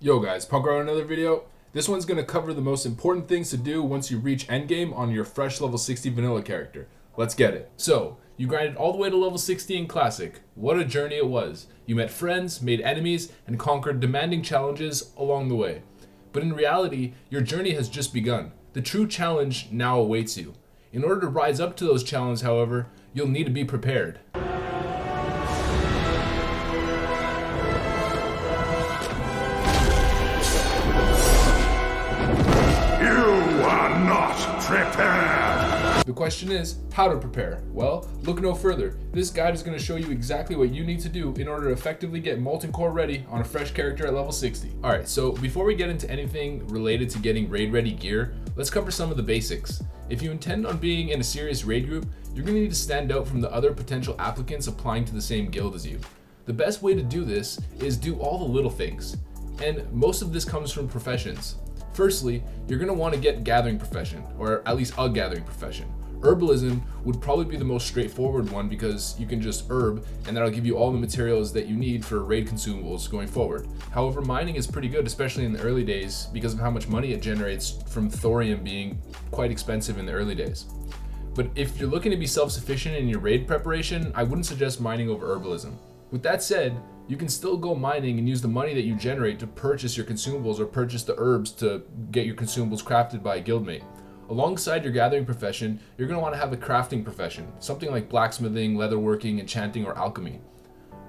Yo guys, Punkrat with another video. This one's going to cover the most important things to do once you reach endgame on your fresh level 60 vanilla character. Let's get it. So, you grinded all the way to level 60 in Classic. What a journey it was. You met friends, made enemies, and conquered demanding challenges along the way. But in reality, your journey has just begun. The true challenge now awaits you. In order to rise up to those challenges, however, you'll need to be prepared. Prepare! The question is, how to prepare? Well, look no further. This guide is going to show you exactly what you need to do in order to effectively get Molten Core ready on a fresh character at level 60. Alright, so before we get into anything related to getting raid ready gear, let's cover some of the basics. If you intend on being in a serious raid group, you're going to need to stand out from the other potential applicants applying to the same guild as you. The best way to do this is do all the little things, and most of this comes from professions. Firstly, you're going to want to get gathering profession, or at least a gathering profession. Herbalism would probably be the most straightforward one because you can just herb and that'll give you all the materials that you need for raid consumables going forward. However, mining is pretty good, especially in the early days because of how much money it generates from thorium being quite expensive in the early days. But if you're looking to be self-sufficient in your raid preparation, I wouldn't suggest mining over herbalism. With that said, you can still go mining and use the money that you generate to purchase your consumables or purchase the herbs to get your consumables crafted by a guildmate. Alongside your gathering profession, you're going to want to have a crafting profession, something like blacksmithing, leatherworking, enchanting, or alchemy.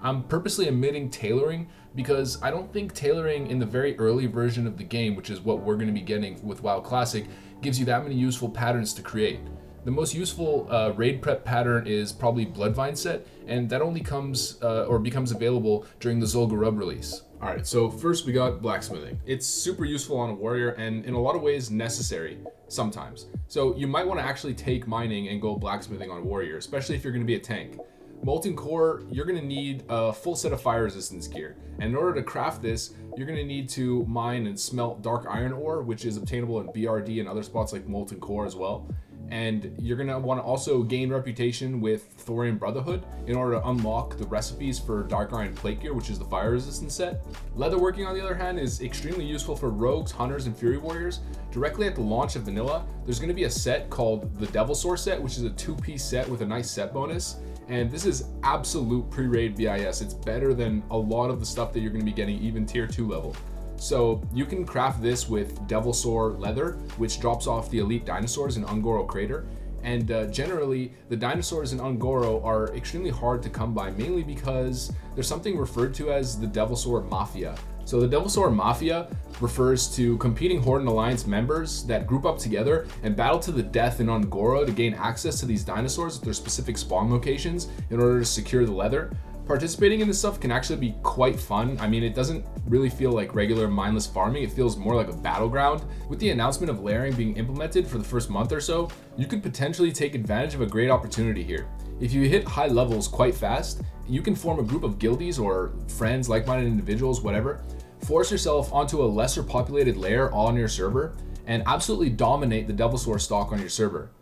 I'm purposely omitting tailoring because I don't think tailoring in the very early version of the game, which is what we're going to be getting with WoW Classic, gives you that many useful patterns to create. The most useful raid prep pattern is probably Bloodvine set, and that only comes or becomes available during the Zul'Gurub release. Alright, so first we got blacksmithing. It's super useful on a warrior and in a lot of ways necessary sometimes. So you might want to actually take mining and go blacksmithing on a warrior, especially if you're going to be a tank. Molten Core, you're going to need a full set of fire resistance gear. And in order to craft this, you're going to need to mine and smelt dark iron ore, which is obtainable in BRD and other spots like Molten Core as well. And you're going to want to also gain reputation with Thorium Brotherhood in order to unlock the recipes for Dark Iron Plate Gear, which is the fire resistance set. Leatherworking, on the other hand, is extremely useful for rogues, hunters, and fury warriors. Directly at the launch of vanilla, there's going to be a set called the Devil Sword set, which is a 2-piece set with a nice set bonus. And this is absolute pre-raid BIS. It's better than a lot of the stuff that you're going to be getting even tier 2 level. So you can craft this with Devil Sword leather, which drops off the elite dinosaurs in Ungoro Crater. And generally, the dinosaurs in Ungoro are extremely hard to come by, mainly because there's something referred to as the Devil Sword Mafia. So the Devil Sword Mafia refers to competing Horde and Alliance members that group up together and battle to the death in Ungoro to gain access to these dinosaurs at their specific spawn locations in order to secure the leather. Participating in this stuff can actually be quite fun. I mean, it doesn't really feel like regular mindless farming. It feels more like a battleground. With the announcement of layering being implemented for the first month or so, you could potentially take advantage of a great opportunity here. If you hit high levels quite fast, you can form a group of guildies or friends, like-minded individuals, whatever, force yourself onto a lesser populated layer on your server, and absolutely dominate the Devil Sword stock on your server.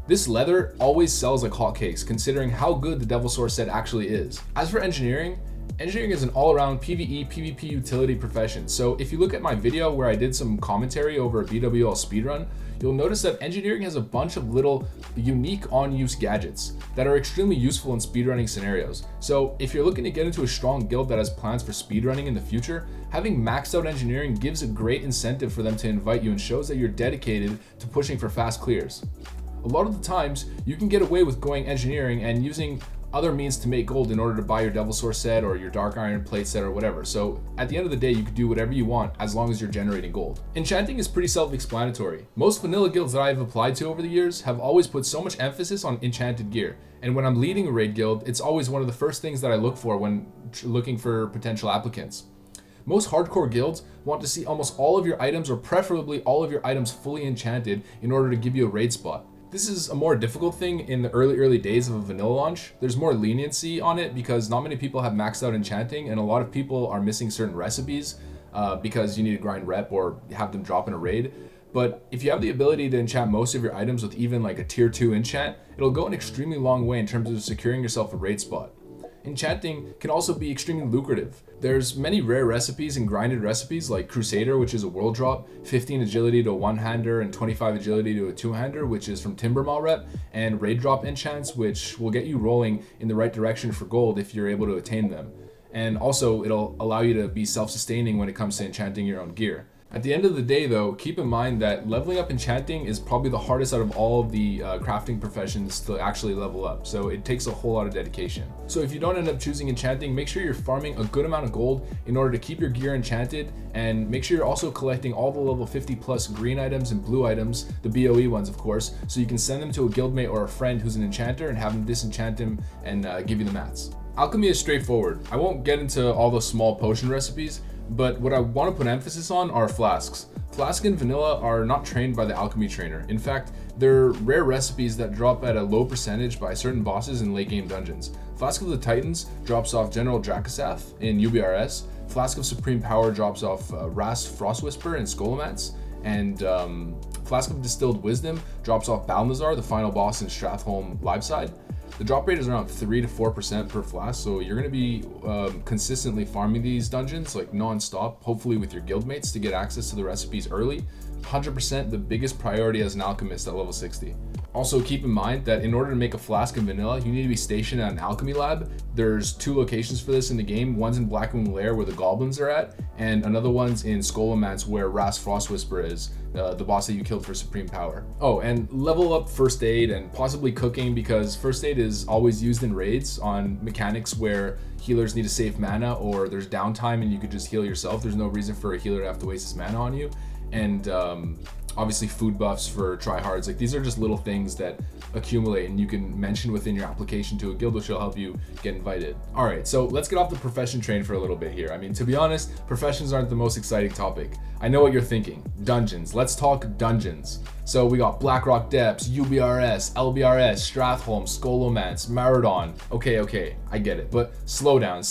This leather always sells like hotcakes, considering how good the Devil Sword set actually is. As for engineering is an all-around PvE, PvP utility profession. So if you look at my video where I did some commentary over a BWL speedrun, you'll notice that engineering has a bunch of little unique on-use gadgets that are extremely useful in speedrunning scenarios. So if you're looking to get into a strong guild that has plans for speedrunning in the future, having maxed out engineering gives a great incentive for them to invite you and shows that you're dedicated to pushing for fast clears. A lot of the times, you can get away with going engineering and using other means to make gold in order to buy your Devil Sword set or your Dark Iron Plate set or whatever. So at the end of the day, you can do whatever you want as long as you're generating gold. Enchanting is pretty self-explanatory. Most vanilla guilds that I've applied to over the years have always put so much emphasis on enchanted gear. And when I'm leading a raid guild, it's always one of the first things that I look for when looking for potential applicants. Most hardcore guilds want to see almost all of your items, or preferably all of your items, fully enchanted in order to give you a raid spot. This is a more difficult thing in the early days of a vanilla launch. There's more leniency on it because not many people have maxed out enchanting, and a lot of people are missing certain recipes because you need to grind rep or have them drop in a raid. But if you have the ability to enchant most of your items with even like a tier 2 enchant, it'll go an extremely long way in terms of securing yourself a raid spot. Enchanting can also be extremely lucrative. There's many rare recipes and grinded recipes like Crusader, which is a world drop, 15 agility to a one-hander and 25 agility to a two-hander, which is from Timbermaw rep, and raid drop enchants, which will get you rolling in the right direction for gold if you're able to attain them. And also it'll allow you to be self-sustaining when it comes to enchanting your own gear. At the end of the day though, keep in mind that leveling up enchanting is probably the hardest out of all of the crafting professions to actually level up, so it takes a whole lot of dedication. So if you don't end up choosing enchanting, make sure you're farming a good amount of gold in order to keep your gear enchanted, and make sure you're also collecting all the level 50 plus green items and blue items, the BOE ones of course, so you can send them to a guildmate or a friend who's an enchanter and have them disenchant him and give you the mats. Alchemy is straightforward. I won't get into all the small potion recipes, but what I want to put emphasis on are flasks. Flask and vanilla are not trained by the alchemy trainer. In fact, they're rare recipes that drop at a low percentage by certain bosses in late game dungeons. Flask of the Titans drops off General Dracasath in UBRS. Flask of Supreme Power drops off Rast Frostwhisper in Scholomance. And Flask of Distilled Wisdom drops off Balnazar, the final boss in Strathholm Liveside. The drop rate is around 3 to 4% per flask, so you're going to be consistently farming these dungeons like non-stop, hopefully with your guildmates to get access to the recipes early. 100% the biggest priority as an alchemist at level 60. Also keep in mind that in order to make a flask in vanilla, you need to be stationed at an alchemy lab. There's 2 locations for this in the game. One's in Blackwing Lair where the goblins are at, and another one's in Scholomance where Rast Frostwhisper is, the boss that you killed for Supreme Power. Oh, and level up first aid and possibly cooking, because first aid is always used in raids on mechanics where healers need to save mana or there's downtime and you could just heal yourself. There's no reason for a healer to have to waste his mana on you. And obviously food buffs for tryhards. Like, these are just little things that accumulate and you can mention within your application to a guild, which will help you get invited. All right, so let's get off the profession train for a little bit here. I mean, to be honest, professions aren't the most exciting topic. I know what you're thinking. Dungeons. Let's talk dungeons. So we got Blackrock Depths, UBRS, LBRS, Strathholm, Scholomance, Maradon. Okay, I get it, but slow down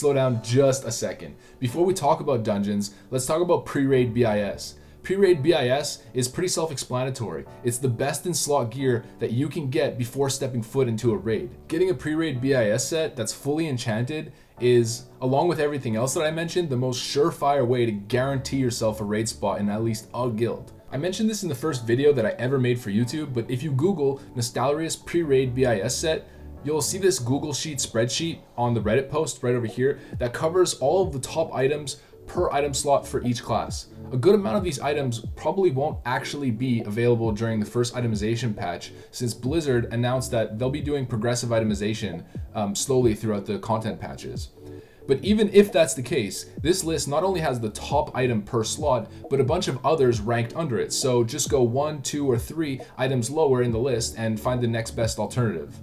just a second. Before we talk about dungeons, let's talk about pre-raid BIS. Pre-raid BIS is pretty self-explanatory. It's the best in slot gear that you can get before stepping foot into a raid. Getting a pre-raid BIS set that's fully enchanted is, along with everything else that I mentioned, the most surefire way to guarantee yourself a raid spot in at least a guild. I mentioned this in the first video that I ever made for YouTube, but if you Google Nostalrius pre-raid BIS set, you'll see this Google Sheet spreadsheet on the Reddit post right over here that covers all of the top items per item slot for each class. A good amount of these items probably won't actually be available during the first itemization patch, since Blizzard announced that they'll be doing progressive itemization slowly throughout the content patches. But even if that's the case, this list not only has the top item per slot, but a bunch of others ranked under it. So just go 1, 2, or 3 items lower in the list and find the next best alternative.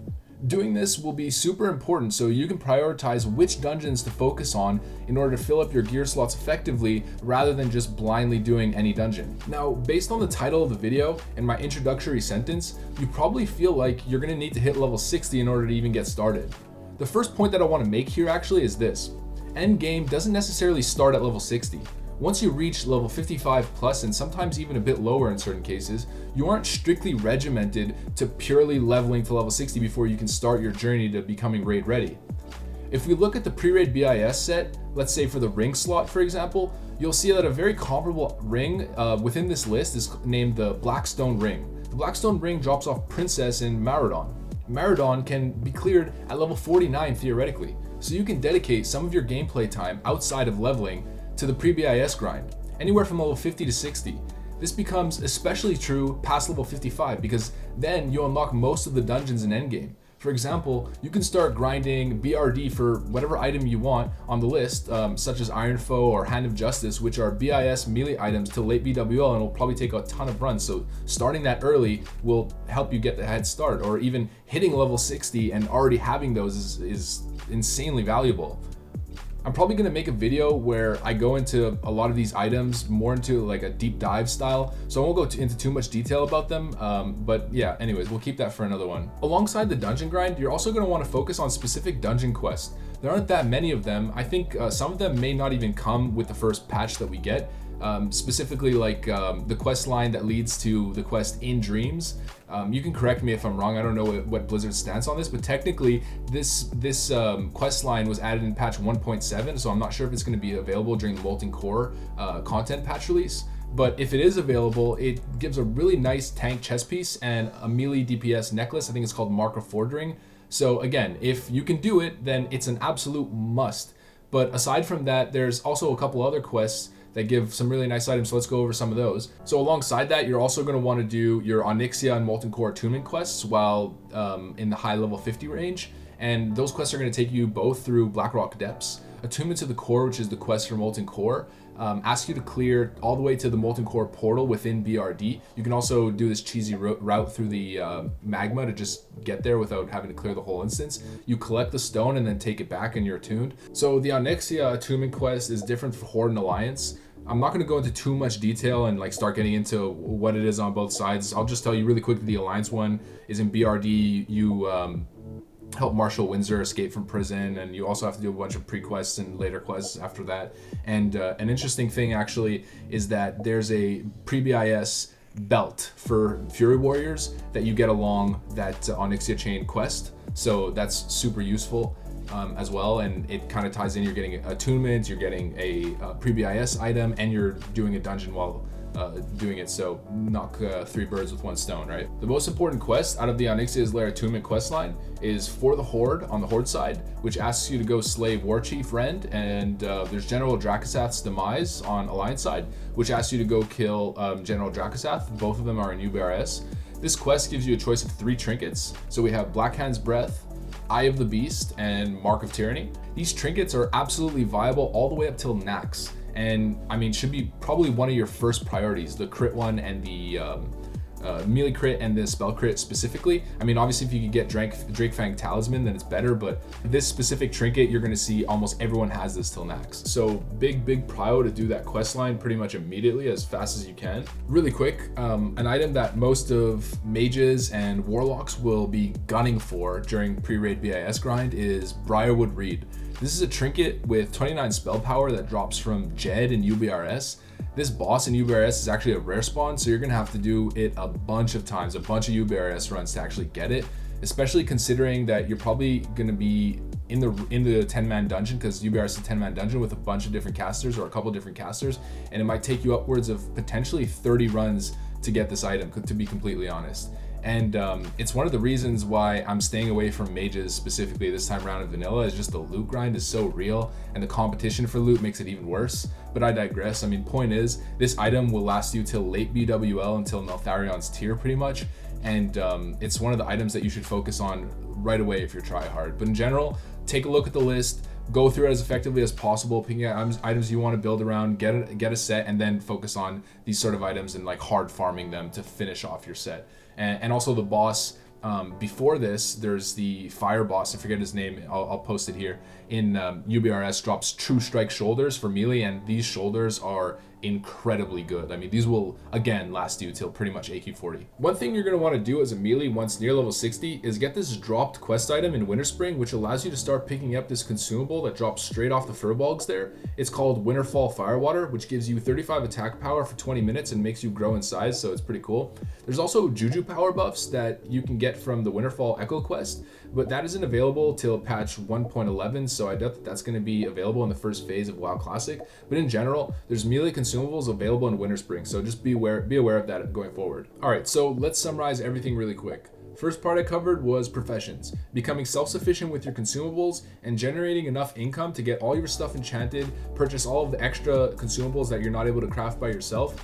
Doing this will be super important so you can prioritize which dungeons to focus on in order to fill up your gear slots effectively rather than just blindly doing any dungeon. Now, based on the title of the video and my introductory sentence, you probably feel like you're going to need to hit level 60 in order to even get started. The first point that I want to make here actually is this. Endgame doesn't necessarily start at level 60. Once you reach level 55 plus, and sometimes even a bit lower in certain cases, you aren't strictly regimented to purely leveling to level 60 before you can start your journey to becoming raid ready. If we look at the pre-raid BIS set, let's say for the ring slot for example, you'll see that a very comparable ring within this list is named the Blackstone Ring. The Blackstone Ring drops off Princess in Maradon. Maradon can be cleared at level 49 theoretically, so you can dedicate some of your gameplay time outside of leveling to the pre-BIS grind, anywhere from level 50 to 60. This becomes especially true past level 55 because then you unlock most of the dungeons in endgame. For example, you can start grinding BRD for whatever item you want on the list, such as Iron Foe or Hand of Justice, which are BIS melee items to late BWL and will probably take a ton of runs. So starting that early will help you get the head start, or even hitting level 60 and already having those is insanely valuable. I'm probably going to make a video where I go into a lot of these items more into like a deep dive style, so I won't go into too much detail about them, but yeah, anyways, we'll keep that for another one. Alongside the dungeon grind, you're also going to want to focus on specific dungeon quests. There aren't that many of them. I think some of them may not even come with the first patch that we get. specifically like the quest line that leads to the quest In Dreams. You can correct me if I'm wrong. I don't know what Blizzard's stance on this, but technically this quest line was added in patch 1.7, so I'm not sure if it's going to be available during the Molten Core content patch release. But if it is available, it gives a really nice tank chest piece and a melee DPS necklace. I think it's called Mark of Fordring. So again, if you can do it, then it's an absolute must. But aside from that, there's also a couple other quests that give some really nice items, so let's go over some of those. So alongside that, you're also going to want to do your Onyxia and Molten Core attunement quests while in the high level 50 range, and those quests are going to take you both through Blackrock Depths. Attunement to the Core, which is the quest for Molten Core, asks you to clear all the way to the Molten Core portal within BRD. You can also do this cheesy route through the magma to just get there without having to clear the whole instance. You collect the stone and then take it back and you're attuned. So the Onyxia attunement quest is different for Horde and Alliance. I'm not going to go into too much detail and like start getting into what it is on both sides. I'll just tell you really quickly, the Alliance one is in BRD. You help Marshal Windsor escape from prison, and you also have to do a bunch of pre-quests and later quests after that. And an interesting thing actually is that there's a pre-BIS belt for Fury Warriors that you get along that Onyxia Chain quest, so that's super useful as well, and it kind of ties in. You're getting attunement, you're getting a pre-BIS item, and you're doing a dungeon while doing it, so knock 3 birds with 1 stone, right? The most important quest out of the Onyxia's Lair attunement quest line is for the Horde on the Horde side, which asks you to go slay Warchief Rend, and there's General Dracasath's Demise on Alliance side, which asks you to go kill General Dracasath. Both of them are in UBRS. This quest gives you a choice of 3 trinkets. So we have Blackhand's Breath, Eye of the Beast, and Mark of Tyranny. These trinkets are absolutely viable all the way up till Nax, and I mean, should be probably one of your first priorities, the crit one and the melee crit and the spell crit specifically. I mean, obviously if you could get Drakefang Talisman, then it's better, but this specific trinket, you're gonna see almost everyone has this till Nax. So big prio to do that quest line pretty much immediately, as fast as you can. Really quick, an item that most of mages and warlocks will be gunning for during pre-raid BIS grind is Briarwood Read. This is a trinket with 29 spell power that drops from Jed in UBRS. This boss in UBRS is actually a rare spawn, so you're gonna have to do it a bunch of times, a bunch of UBRS runs to actually get it, especially considering that you're probably gonna be in the 10-man dungeon, because UBRS is a 10-man dungeon with a bunch of different casters or a couple different casters, and it might take you upwards of potentially 30 runs to get this item, to be completely honest. And it's one of the reasons why I'm staying away from mages specifically this time around in vanilla, is just the loot grind is so real and the competition for loot makes it even worse. But I digress. I mean, point is, this item will last you till late BWL, until Neltharion's tier pretty much, and it's one of the items that you should focus on right away if you're tryhard. But in general, take a look at the list, go through it as effectively as possible, picking out items you want to build around, get a set, and then focus on these sort of items and like hard farming them to finish off your set. And also the boss, before this, there's the fire boss, I forget his name, I'll post it here, in UBRS, drops True Strike shoulders for melee, and these shoulders are incredibly good. I mean, these will again last you till pretty much AQ40. One thing you're going to want to do as a melee once near level 60 is get this dropped quest item in Winterspring, which allows you to start picking up this consumable that drops straight off the furbolgs there. It's called Winterfall Firewater, which gives you 35 attack power for 20 minutes and makes you grow in size, so it's pretty cool. There's also Juju power buffs that you can get from the Winterfall Echo quest, but that isn't available till patch 1.11, so I doubt that that's going to be available in the first phase of WoW Classic. But in general, there's melee consumables available in Winterspring, so just be aware of that going forward. Alright, so let's summarize everything really quick. First part I covered was professions, becoming self-sufficient with your consumables and generating enough income to get all your stuff enchanted, purchase all of the extra consumables that you're not able to craft by yourself,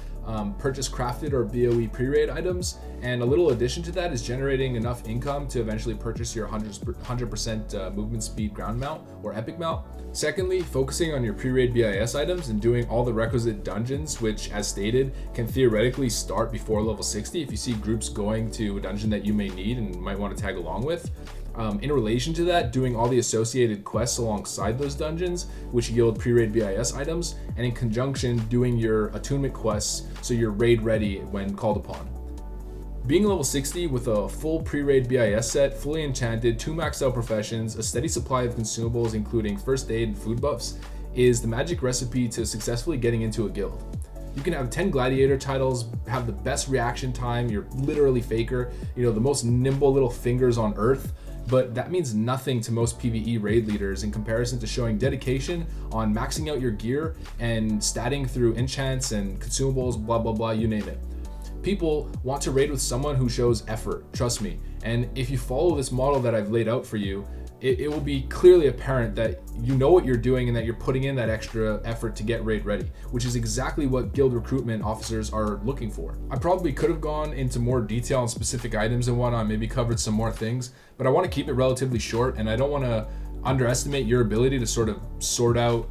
purchase crafted or BOE pre-raid items, and a little addition to that is generating enough income to eventually purchase your 100% movement speed ground mount or epic mount. Secondly, focusing on your pre-raid BIS items and doing all the requisite dungeons, which as stated can theoretically start before level 60 if you see groups going to a dungeon that you may need and might want to tag along with. In relation to that, doing all the associated quests alongside those dungeons, which yield pre-raid BIS items, and in conjunction doing your attunement quests so you're raid ready when called upon. Being level 60 with a full pre-raid BIS set, fully enchanted, 2 maxed out professions, a steady supply of consumables including first aid and food buffs, is the magic recipe to successfully getting into a guild. You can have 10 gladiator titles, have the best reaction time, you're literally faker, you know, the most nimble little fingers on earth, but that means nothing to most PvE raid leaders in comparison to showing dedication on maxing out your gear and statting through enchants and consumables, blah, blah, blah, you name it. People want to raid with someone who shows effort, trust me. And if you follow this model that I've laid out for you, it will be clearly apparent that you know what you're doing and that you're putting in that extra effort to get raid ready, which is exactly what guild recruitment officers are looking for. I probably could have gone into more detail on specific items and whatnot, maybe covered some more things, but I want to keep it relatively short, and I don't want to underestimate your ability to sort of sort out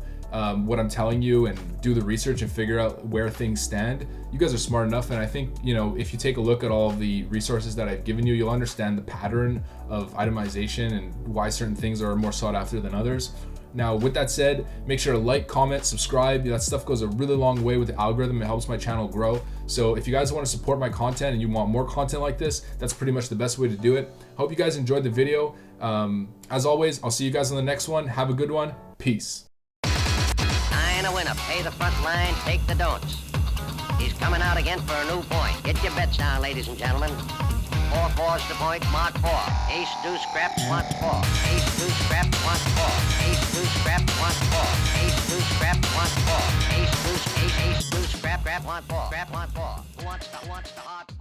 what I'm telling you and do the research and figure out where things stand. You guys are smart enough, and I think, you know, if you take a look at all of the resources that I've given you, you'll understand the pattern of itemization and why certain things are more sought after than others. Now, with that said, make sure to like, comment, subscribe. That stuff goes a really long way with the algorithm. It helps my channel grow. So if you guys want to support my content and you want more content like this, that's pretty much the best way to do it. Hope you guys enjoyed the video. As always, I'll see you guys on the next one. Have a good one. Peace. A winner. Pay the front line, take the don'ts. He's coming out again for a new point. Get your bets down, ladies and gentlemen. 4-4's the point, mark 4. Ace, deuce, scrap, wants 4. Ace, deuce, scrap, wants 4. Ace, deuce, scrap, wants 4. Ace, deuce, scrap, wants 4. Ace, deuce, ace, deuce, scrap, wants 4. Scrap, wants 4. Who wants the heart?